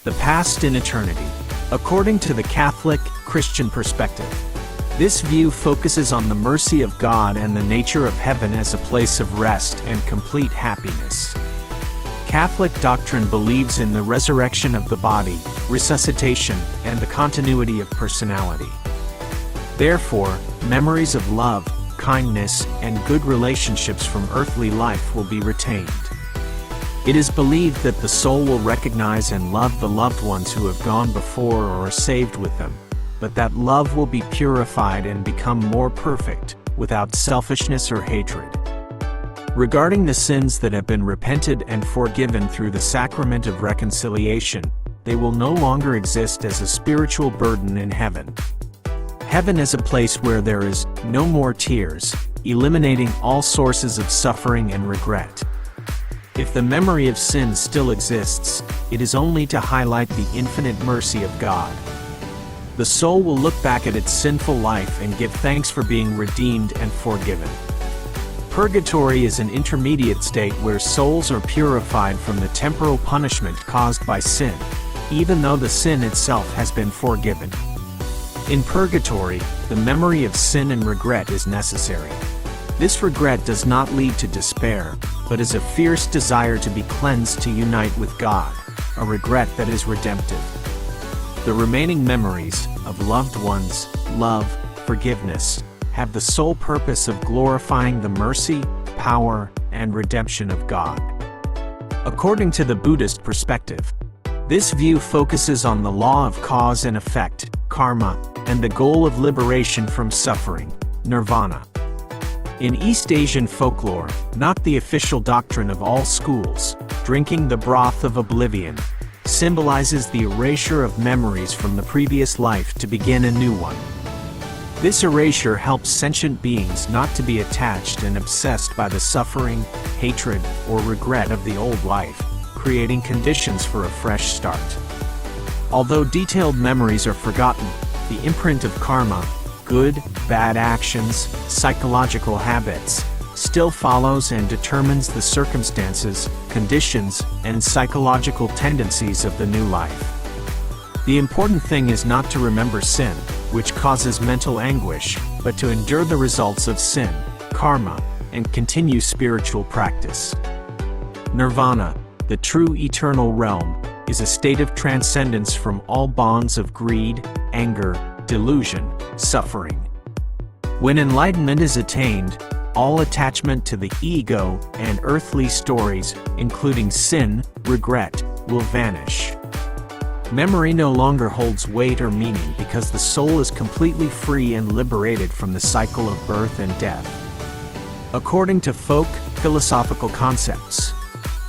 The past in eternity. According to the Catholic, Christian perspective, this view focuses on the mercy of God and the nature of heaven as a place of rest and complete happiness. Catholic doctrine believes in the resurrection of the body, resuscitation, and the continuity of personality. Therefore, memories of love, kindness, and good relationships from earthly life will be retained. It is believed that the soul will recognize and love the loved ones who have gone before or are saved with them, but that love will be purified and become more perfect, without selfishness or hatred. Regarding the sins that have been repented and forgiven through the sacrament of reconciliation, they will no longer exist as a spiritual burden in heaven. Heaven is a place where there is no more tears, eliminating all sources of suffering and regret. If the memory of sin still exists, it is only to highlight the infinite mercy of God. The soul will look back at its sinful life and give thanks for being redeemed and forgiven. Purgatory is an intermediate state where souls are purified from the temporal punishment caused by sin, even though the sin itself has been forgiven. In purgatory, the memory of sin and regret is necessary. This regret does not lead to despair, but is a fierce desire to be cleansed to unite with God, a regret that is redemptive. The remaining memories of loved ones, love, forgiveness, have the sole purpose of glorifying the mercy, power, and redemption of God. According to the Buddhist perspective, this view focuses on the law of cause and effect, karma, and the goal of liberation from suffering, nirvana. In East Asian folklore, not the official doctrine of all schools, drinking the broth of oblivion symbolizes the erasure of memories from the previous life to begin a new one. This erasure helps sentient beings not to be attached and obsessed by the suffering, hatred, or regret of the old life, creating conditions for a fresh start. Although detailed memories are forgotten, the imprint of karma, good, bad actions, psychological habits, still follows and determines the circumstances, conditions, and psychological tendencies of the new life. The important thing is not to remember sin, which causes mental anguish, but to endure the results of sin, karma, and continue spiritual practice. Nirvana, the true eternal realm, is a state of transcendence from all bonds of greed, anger, delusion, suffering. When enlightenment is attained, all attachment to the ego and earthly stories, including sin, regret, will vanish. Memory no longer holds weight or meaning because the soul is completely free and liberated from the cycle of birth and death. According to folk philosophical concepts,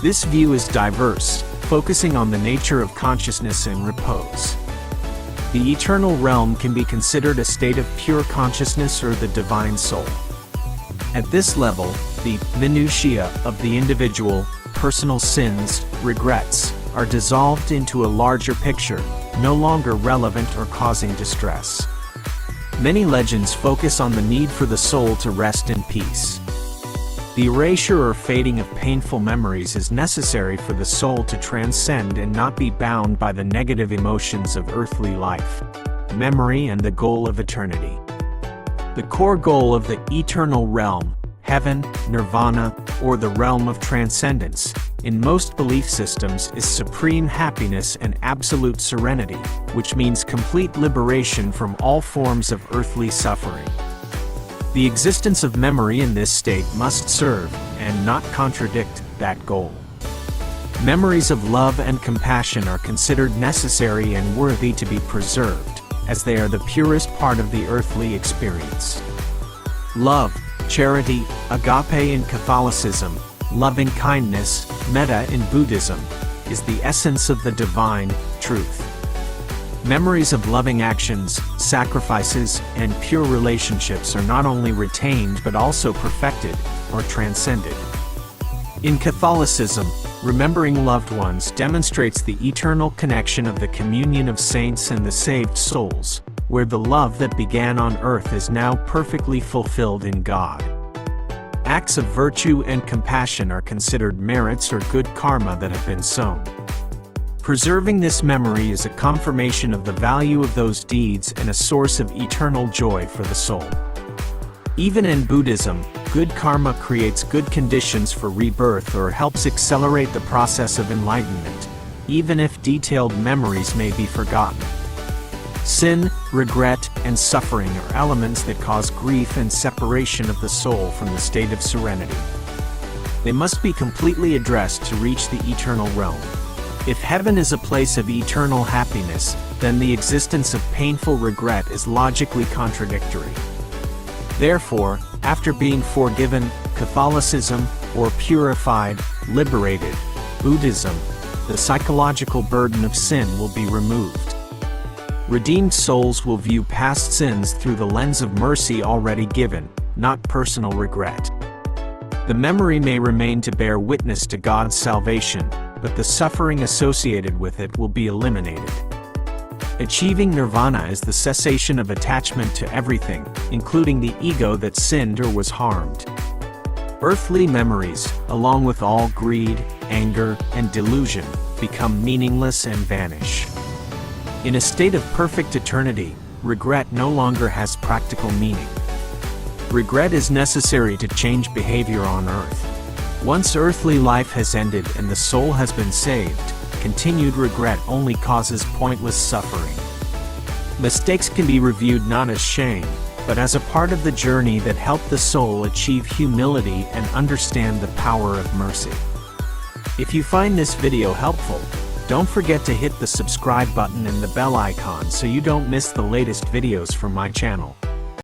this view is diverse, focusing on the nature of consciousness and repose. The eternal realm can be considered a state of pure consciousness or the divine soul. At this level, the minutiae of the individual, personal sins, regrets, are dissolved into a larger picture, no longer relevant or causing distress. Many legends focus on the need for the soul to rest in peace. The erasure or fading of painful memories is necessary for the soul to transcend and not be bound by the negative emotions of earthly life, memory, and the goal of eternity. The core goal of the eternal realm, heaven, nirvana, or the realm of transcendence, in most belief systems is supreme happiness and absolute serenity, which means complete liberation from all forms of earthly suffering. The existence of memory in this state must serve, and not contradict, that goal. Memories of love and compassion are considered necessary and worthy to be preserved, as they are the purest part of the earthly experience. Love, charity, agape in Catholicism, loving kindness, metta in Buddhism, is the essence of the divine truth. Memories of loving actions, sacrifices, and pure relationships are not only retained but also perfected, or transcended. In Catholicism, remembering loved ones demonstrates the eternal connection of the communion of saints and the saved souls, where the love that began on earth is now perfectly fulfilled in God. Acts of virtue and compassion are considered merits or good karma that have been sown. Preserving this memory is a confirmation of the value of those deeds and a source of eternal joy for the soul. Even in Buddhism, good karma creates good conditions for rebirth or helps accelerate the process of enlightenment, even if detailed memories may be forgotten. Sin, regret, and suffering are elements that cause grief and separation of the soul from the state of serenity. They must be completely addressed to reach the eternal realm. If heaven is a place of eternal happiness, then the existence of painful regret is logically contradictory. Therefore, after being forgiven, Catholicism, or purified, liberated, Buddhism, the psychological burden of sin will be removed. Redeemed souls will view past sins through the lens of mercy already given, not personal regret. The memory may remain to bear witness to God's salvation, but the suffering associated with it will be eliminated. Achieving nirvana is the cessation of attachment to everything, including the ego that sinned or was harmed. Earthly memories, along with all greed, anger, and delusion, become meaningless and vanish. In a state of perfect eternity, regret no longer has practical meaning. Regret is necessary to change behavior on earth. Once earthly life has ended and the soul has been saved, continued regret only causes pointless suffering. Mistakes can be reviewed not as shame, but as a part of the journey that helped the soul achieve humility and understand the power of mercy. If you find this video helpful, don't forget to hit the subscribe button and the bell icon so you don't miss the latest videos from my channel.